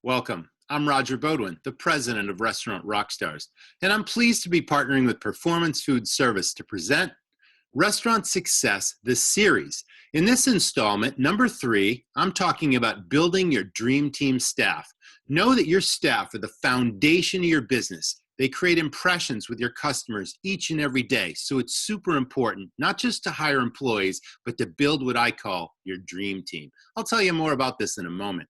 Welcome. I'm Roger Bodwin, the president of Restaurant Rockstars, and I'm pleased to be partnering with Performance Foodservice to present Restaurant Success, the series. In this installment, number 3, I'm talking about building your dream team staff. Know that your staff are the foundation of your business. They create impressions with your customers each and every day, so it's super important, not just to hire employees, but to build what I call your dream team. I'll tell you more about this in a moment.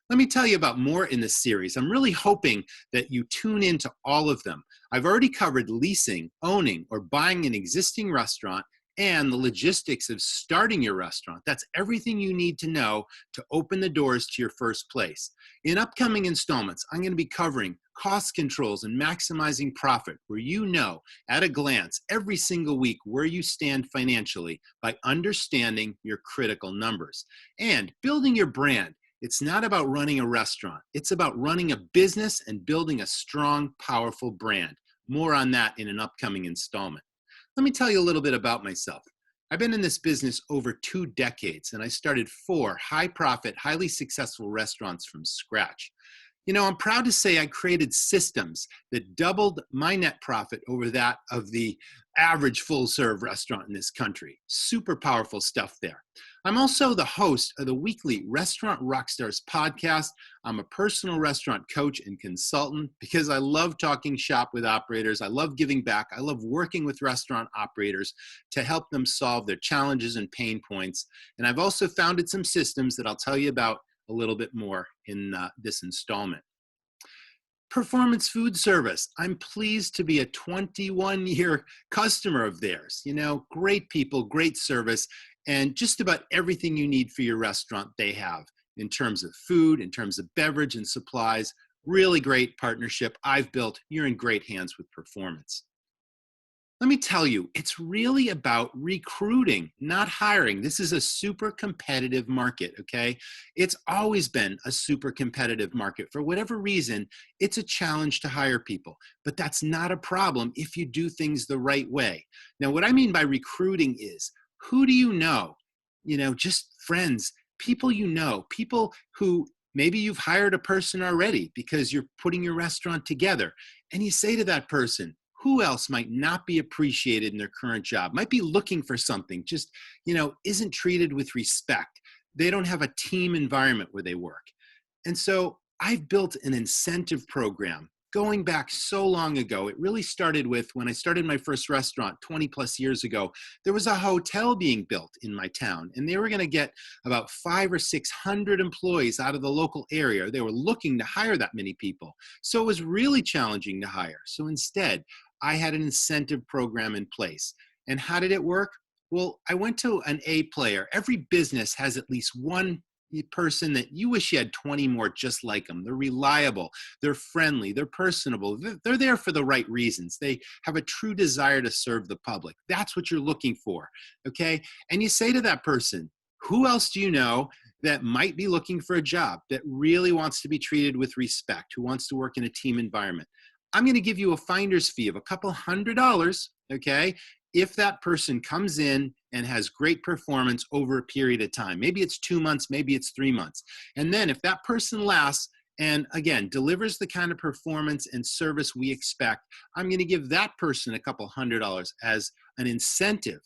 Let me tell you about more in this series. I'm really hoping that you tune into all of them. I've already covered leasing, owning, or buying an existing restaurant and the logistics of starting your restaurant. That's everything you need to know to open the doors to your first place. In upcoming installments, I'm going to be covering cost controls and maximizing profit, where you know at a glance every single week where you stand financially by understanding your critical numbers. And building your brand. It's not about running a restaurant. It's about running a business and building a strong, powerful brand. More on that in an upcoming installment. Let me tell you a little bit about myself. I've been in this business over 2 decades, and I started 4 high-profit, highly successful restaurants from scratch. You know, I'm proud to say I created systems that doubled my net profit over that of the average full-serve restaurant in this country. Super powerful stuff there. I'm also the host of the weekly Restaurant Rockstars podcast. I'm a personal restaurant coach and consultant because I love talking shop with operators. I love giving back. I love working with restaurant operators to help them solve their challenges and pain points. And I've also founded some systems that I'll tell you about a little bit more in this installment. Performance Foodservice. I'm pleased to be a 21-year customer of theirs. You know, great people, great service, and just about everything you need for your restaurant they have in terms of food, in terms of beverage and supplies. Really great partnership I've built. You're in great hands with Performance. Let me tell you, it's really about recruiting, not hiring. This is a super competitive market, okay? It's always been a super competitive market. For whatever reason, it's a challenge to hire people, but that's not a problem if you do things the right way. Now, what I mean by recruiting is, who do you know? You know, just friends, people you know, people who maybe you've hired a person already because you're putting your restaurant together, and you say to that person, who else might not be appreciated in their current job, might be looking for something, just, you know, isn't treated with respect. They don't have a team environment where they work. And so I've built an incentive program going back so long ago. It really started with when I started my first restaurant 20 plus years ago. There was a hotel being built in my town, and they were going to get about 500 or 600 employees out of the local area. They were looking to hire that many people. So it was really challenging to hire. So instead, I had an incentive program in place. And how did it work? Well, I went to an A player. Every business has at least one person that you wish you had 20 more just like them. They're reliable, they're friendly, they're personable, they're there for the right reasons. They have a true desire to serve the public. That's what you're looking for, okay? And you say to that person, who else do you know that might be looking for a job, that really wants to be treated with respect, who wants to work in a team environment? I'm going to give you a finder's fee of a couple $100, okay, if that person comes in and has great performance over a period of time. Maybe it's 2 months, maybe it's 3 months. And then if that person lasts and, again, delivers the kind of performance and service we expect, I'm going to give that person a couple $100 as an incentive.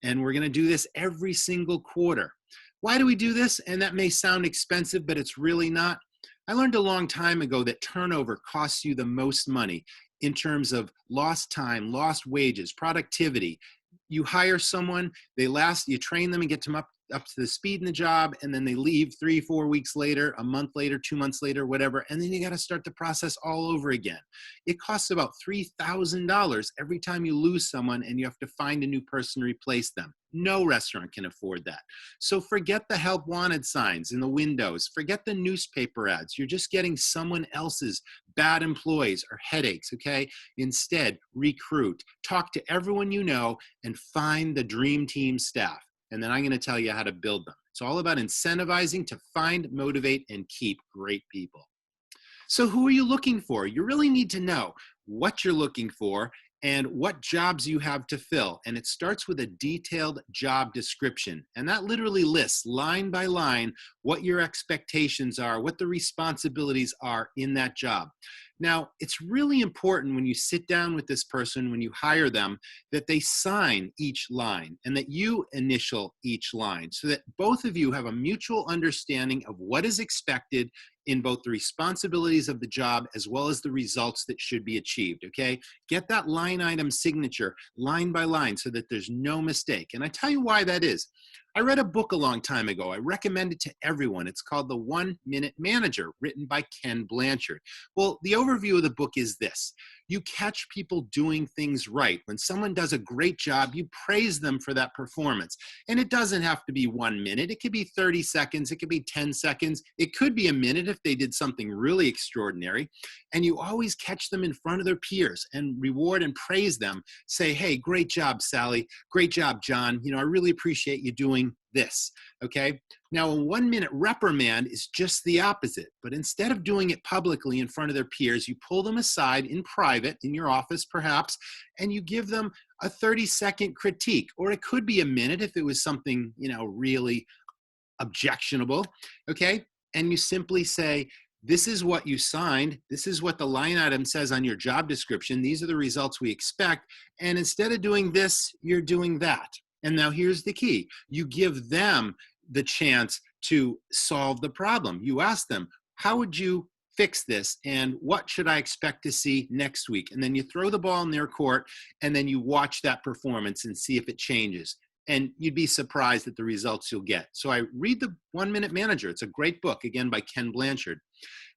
And we're going to do this every single quarter. Why do we do this? And that may sound expensive, but it's really not. I learned a long time ago that turnover costs you the most money in terms of lost time, lost wages, productivity. You hire someone, they last, you train them and get them up to the speed in the job, and then they leave 3-4 weeks later, a month later, 2 months later, whatever, and then you got to start the process all over again. It costs about $3,000 every time you lose someone and you have to find a new person to replace them. No restaurant can afford that. So forget the help wanted signs in the windows. Forget the newspaper ads. You're just getting someone else's bad employees or headaches, okay? Instead, recruit. Talk to everyone you know and find the dream team staff. And then I'm going to tell you how to build them. It's all about incentivizing to find, motivate, and keep great people. So who are you looking for? You really need to know what you're looking for and what jobs you have to fill. And it starts with a detailed job description. And that literally lists line by line what your expectations are, what the responsibilities are in that job. Now, it's really important when you sit down with this person, when you hire them, that they sign each line and that you initial each line so that both of you have a mutual understanding of what is expected in both the responsibilities of the job as well as the results that should be achieved, okay? Get that line item signature line by line so that there's no mistake. And I tell you why that is. I read a book a long time ago. I recommend it to everyone. It's called The 1 Minute Manager, written by Ken Blanchard. Well, the overview of the book is this. You catch people doing things right. When someone does a great job, you praise them for that performance. And it doesn't have to be 1 minute. It could be 30 seconds. It could be 10 seconds. It could be a minute if they did something really extraordinary. And you always catch them in front of their peers and reward and praise them. Say, hey, great job, Sally. Great job, John. I really appreciate you doing this, okay? Now, a 1 minute reprimand is just the opposite, but instead of doing it publicly in front of their peers, you pull them aside in private, in your office perhaps, and you give them a 30-second critique, or it could be a minute if it was something, really objectionable, okay? And you simply say, this is what you signed. This is what the line item says on your job description. These are the results we expect. And instead of doing this, you're doing that. And now here's the key. You give them the chance to solve the problem. You ask them, how would you fix this? And what should I expect to see next week? And then you throw the ball in their court, and then you watch that performance and see if it changes. And you'd be surprised at the results you'll get. So I read The 1 Minute Manager. It's a great book, again, by Ken Blanchard.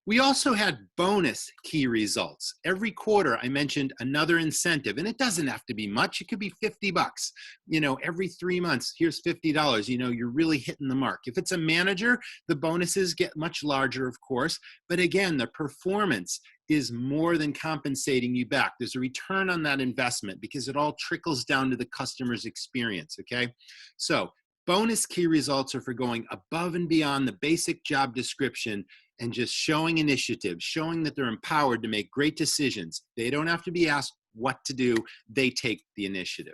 We also had bonus key results. Every quarter, I mentioned another incentive, and it doesn't have to be much. It could be $50. Every 3 months, here's $50. You're really hitting the mark. If it's a manager, the bonuses get much larger, of course. But again, the performance is more than compensating you back. There's a return on that investment because it all trickles down to the customer's experience, okay? So bonus key results are for going above and beyond the basic job description and just showing initiative, showing that they're empowered to make great decisions. They don't have to be asked what to do. They take the initiative.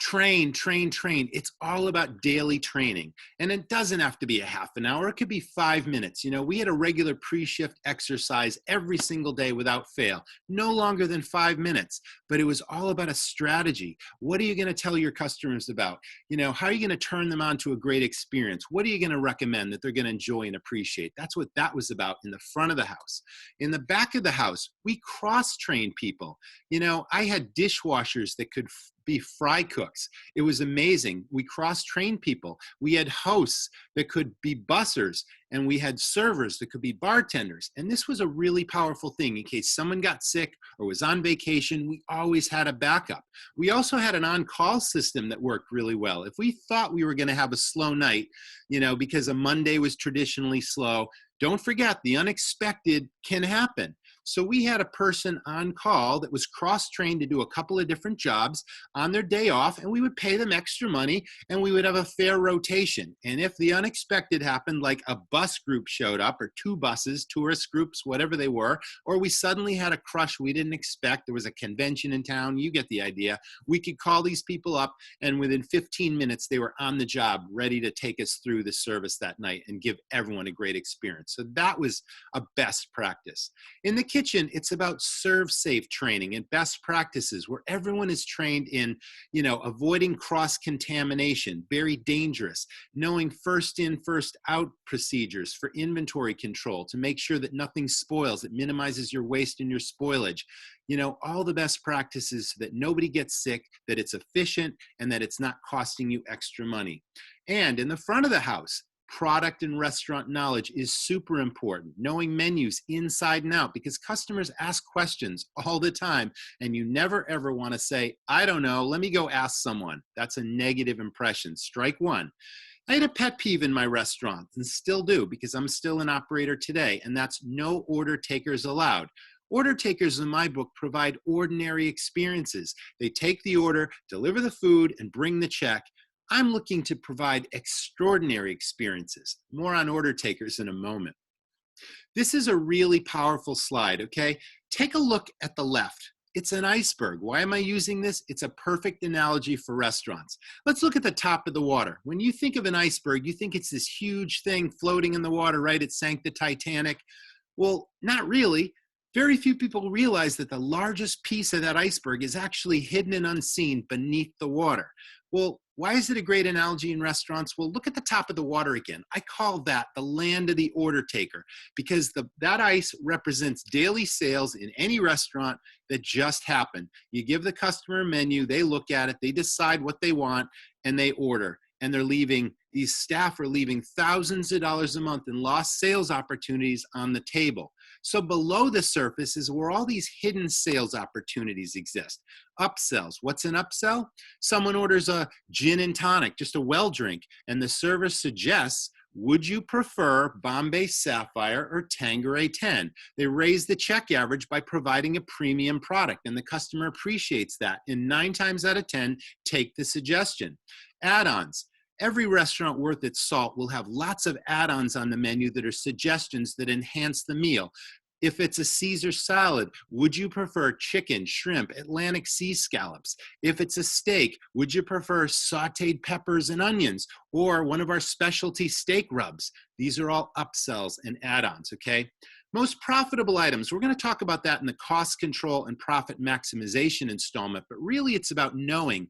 Train, train, train. It's all about daily training. And it doesn't have to be a half an hour. It could be 5 minutes. We had a regular pre-shift exercise every single day without fail. No longer than 5 minutes. But it was all about a strategy. What are you going to tell your customers about? How are you going to turn them on to a great experience? What are you going to recommend that they're going to enjoy and appreciate? That's what that was about in the front of the house. In the back of the house, we cross-trained people. I had dishwashers that could be fry cooks. It was amazing. We cross-trained people. We had hosts that could be bussers, and we had servers that could be bartenders. And this was a really powerful thing. In case someone got sick or was on vacation, we always had a backup. We also had an on-call system that worked really well. If we thought we were going to have a slow night, because a Monday was traditionally slow, don't forget the unexpected can happen. So we had a person on call that was cross-trained to do a couple of different jobs on their day off, and we would pay them extra money, and we would have a fair rotation. And if the unexpected happened, like a bus group showed up, or 2 buses, tourist groups, whatever they were, or we suddenly had a crush we didn't expect, there was a convention in town, you get the idea, we could call these people up, and within 15 minutes, they were on the job, ready to take us through the service that night and give everyone a great experience. So that was a best practice. In the kitchen, it's about serve safe training and best practices where everyone is trained in, avoiding cross-contamination, very dangerous, knowing first in, first out procedures for inventory control to make sure that nothing spoils, it minimizes your waste and your spoilage. All the best practices so that nobody gets sick, that it's efficient, and that it's not costing you extra money. And in the front of the house, product and restaurant knowledge is super important. Knowing menus inside and out, because customers ask questions all the time, and you never ever want to say, I don't know, let me go ask someone. That's a negative impression. Strike one. I had a pet peeve in my restaurant, and still do, because I'm still an operator today, and that's no order takers allowed. Order takers in my book provide ordinary experiences. They take the order, deliver the food, and bring the check. I'm looking to provide extraordinary experiences. More on order takers in a moment. This is a really powerful slide, okay? Take a look at the left. It's an iceberg. Why am I using this? It's a perfect analogy for restaurants. Let's look at the top of the water. When you think of an iceberg, you think it's this huge thing floating in the water, right? It sank the Titanic. Well, not really. Very few people realize that the largest piece of that iceberg is actually hidden and unseen beneath the water. Well, why is it a great analogy in restaurants? Well, look at the top of the water again. I call that the land of the order taker because that ice represents daily sales in any restaurant that just happened. You give the customer a menu, they look at it, they decide what they want, and they order. And these staff are leaving thousands of dollars a month in lost sales opportunities on the table. So below the surface is where all these hidden sales opportunities exist. Upsells. What's an upsell? Someone orders a gin and tonic, just a well drink, and the server suggests, would you prefer Bombay Sapphire or Tanqueray 10? They raise the check average by providing a premium product, and the customer appreciates that. And 9 times out of 10, take the suggestion. Add-ons. Every restaurant worth its salt will have lots of add-ons on the menu that are suggestions that enhance the meal. If it's a Caesar salad, would you prefer chicken, shrimp, Atlantic sea scallops? If it's a steak, would you prefer sauteed peppers and onions or one of our specialty steak rubs? These are all upsells and add-ons, okay? Most profitable items, we're going to talk about that in the cost control and profit maximization installment, but really it's about knowing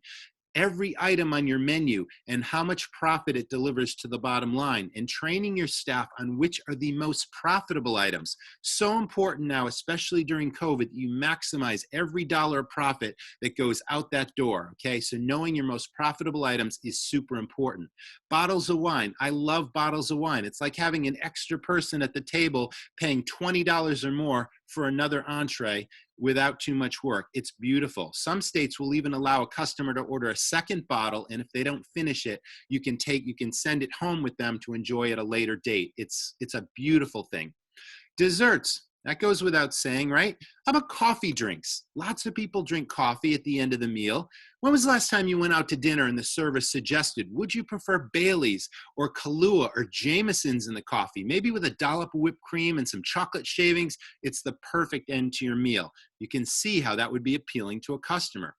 every item on your menu and how much profit it delivers to the bottom line, and training your staff on which are the most profitable items. So important now, especially during COVID, that you maximize every dollar of profit that goes out that door, okay? So knowing your most profitable items is super important. Bottles of wine. I love bottles of wine. It's like having an extra person at the table paying $20 or more for another entree without too much work. It's beautiful. Some states will even allow a customer to order a second bottle, and if they don't finish it, you can send it home with them to enjoy at a later date. It's a beautiful thing. Desserts. That goes without saying, right? How about coffee drinks? Lots of people drink coffee at the end of the meal. When was the last time you went out to dinner and the service suggested, would you prefer Bailey's or Kahlua or Jameson's in the coffee? Maybe with a dollop of whipped cream and some chocolate shavings. It's the perfect end to your meal. You can see how that would be appealing to a customer.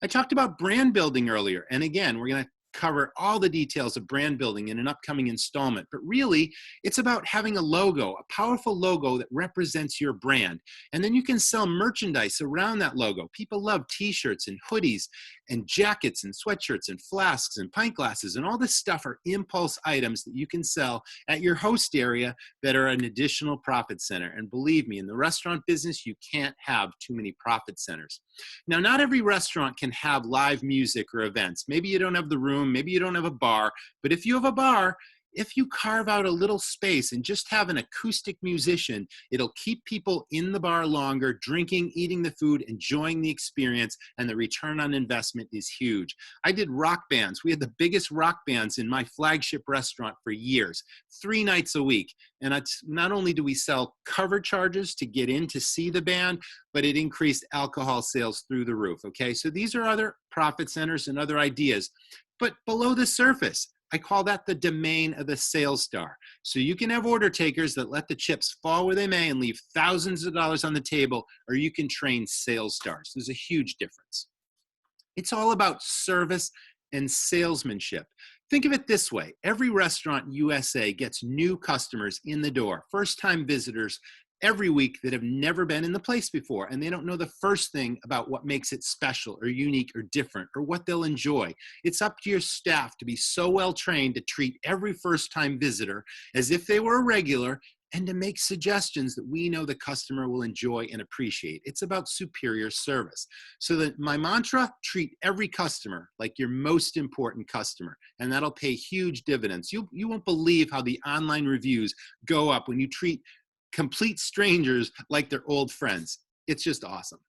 I talked about brand building earlier, and again, we're going to cover all the details of brand building in an upcoming installment, but really it's about having a logo, a powerful logo that represents your brand. And then you can sell merchandise around that logo. People love t-shirts and hoodies and jackets and sweatshirts and flasks and pint glasses, and all this stuff are impulse items that you can sell at your host area that are an additional profit center. And believe me, in the restaurant business, you can't have too many profit centers. Now, not every restaurant can have live music or events. Maybe you don't have the room, maybe you don't have a bar, but if you have a bar, if you carve out a little space and just have an acoustic musician, it'll keep people in the bar longer, drinking, eating the food, enjoying the experience, and the return on investment is huge. I did rock bands. We had the biggest rock bands in my flagship restaurant for years, 3 nights a week. And it's not only do we sell cover charges to get in to see the band, but it increased alcohol sales through the roof, okay? So these are other profit centers and other ideas. But below the surface, I call that the domain of the sales star. So you can have order takers that let the chips fall where they may and leave thousands of dollars on the table, or you can train sales stars. There's a huge difference. It's all about service and salesmanship. Think of it this way. Every restaurant in USA gets new customers in the door, first-time visitors every week that have never been in the place before, and they don't know the first thing about what makes it special or unique or different or what they'll enjoy. It's up to your staff to be so well trained to treat every first-time visitor as if they were a regular and to make suggestions that we know the customer will enjoy and appreciate. It's about superior service. So that my mantra, treat every customer like your most important customer, and that'll pay huge dividends. You won't believe how the online reviews go up when you treat complete strangers like they're old friends. It's just awesome.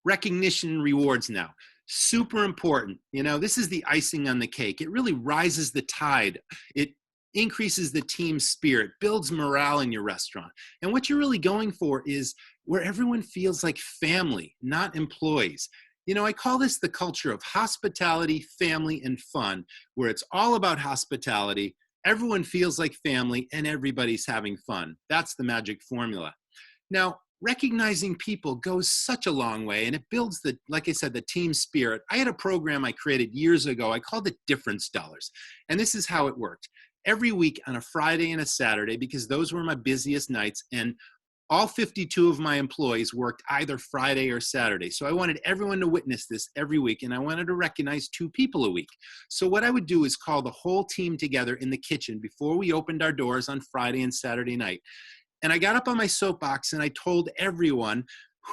Recognition and rewards now. Super important. You know, this is the icing on the cake. It really rises the tide. It increases the team spirit, builds morale in your restaurant. And what you're really going for is where everyone feels like family, not employees. You know, I call this the culture of hospitality, family, and fun, where it's all about hospitality. Everyone feels like family and everybody's having fun. That's the magic formula. Now, recognizing people goes such a long way, and it builds the, like I said, the team spirit. I had a program I created years ago. I called it Difference Dollars. And this is how it worked. Every week on a Friday and a Saturday, because those were my busiest nights, and all 52 of my employees worked either Friday or Saturday. So I wanted everyone to witness this every week, and I wanted to recognize 2 people a week. So what I would do is call the whole team together in the kitchen before we opened our doors on Friday and Saturday night. And I got up on my soapbox and I told everyone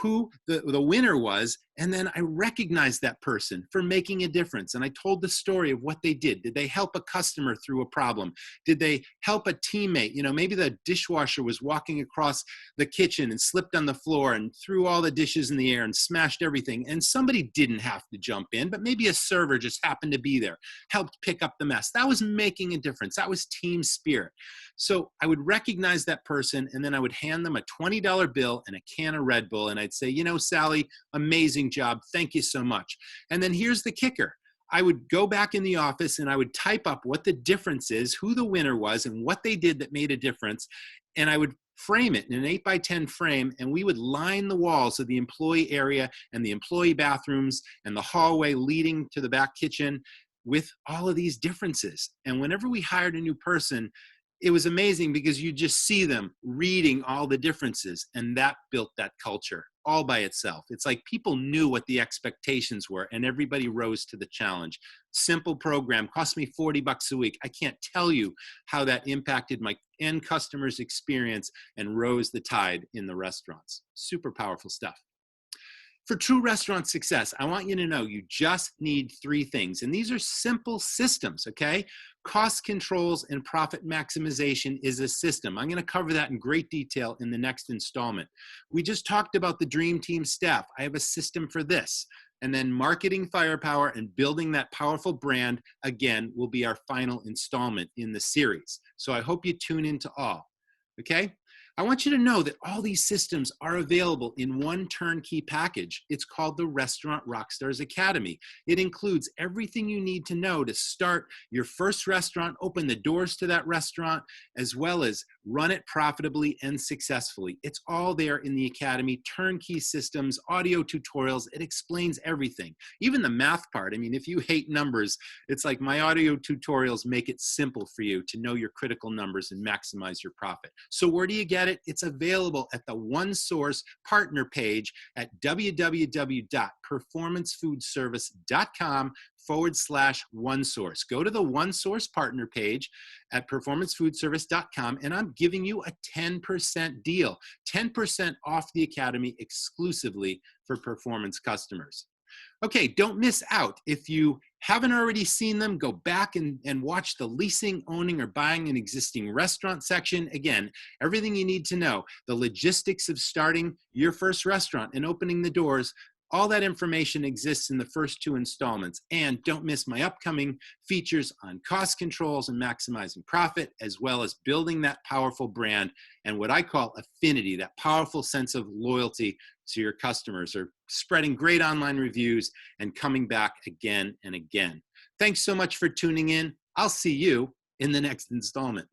who the winner was, and then I recognized that person for making a difference. And I told the story of what they did. Did they help a customer through a problem? Did they help a teammate? You know, maybe the dishwasher was walking across the kitchen and slipped on the floor and threw all the dishes in the air and smashed everything. And somebody didn't have to jump in, but maybe a server just happened to be there, helped pick up the mess. That was making a difference. That was team spirit. So I would recognize that person, and then I would hand them a $20 bill and a can of Red Bull. And I'd say, you know, Sally, amazing job. Thank you so much. And then here's the kicker. I would go back in the office and I would type up what the difference is, who the winner was, and what they did that made a difference. And I would frame it in an 8x10 frame, and we would line the walls of the employee area and the employee bathrooms and the hallway leading to the back kitchen with all of these differences. And whenever we hired a new person, it was amazing because you just see them reading all the differences, and that built that culture all by itself. It's like people knew what the expectations were, and everybody rose to the challenge. Simple program, cost me $40 a week. I can't tell you how that impacted my end customers' experience and rose the tide in the restaurants. Super powerful stuff. For true restaurant success, I want you to know you just need 3 things. And these are simple systems, okay? Cost controls and profit maximization is a system. I'm going to cover that in great detail in the next installment. We just talked about the Dream Team staff. I have a system for this. And then marketing firepower and building that powerful brand, again, will be our final installment in the series. So I hope you tune into all, okay? I want you to know that all these systems are available in one turnkey package. It's called the Restaurant Rockstars Academy. It includes everything you need to know to start your first restaurant, open the doors to that restaurant, as well as run it profitably and successfully. It's all there in the Academy, turnkey systems, audio tutorials. It explains everything, even the math part. I mean, if you hate numbers, it's like my audio tutorials make it simple for you to know your critical numbers and maximize your profit. So where do you get it? It's available at the OneSource partner page at www.performancefoodservice.com/OneSource. Go to the OneSource partner page at performancefoodservice.com, and I'm giving you a 10% deal, 10% off the Academy exclusively for performance customers. Okay, don't miss out. If you haven't already seen them, go back and watch the leasing, owning, or buying an existing restaurant section. Again, everything you need to know, the logistics of starting your first restaurant and opening the doors, all that information exists in the first 2 installments. And don't miss my upcoming features on cost controls and maximizing profit, as well as building that powerful brand and what I call affinity, that powerful sense of loyalty to your customers, or spreading great online reviews and coming back again and again. Thanks so much for tuning in. I'll see you in the next installment.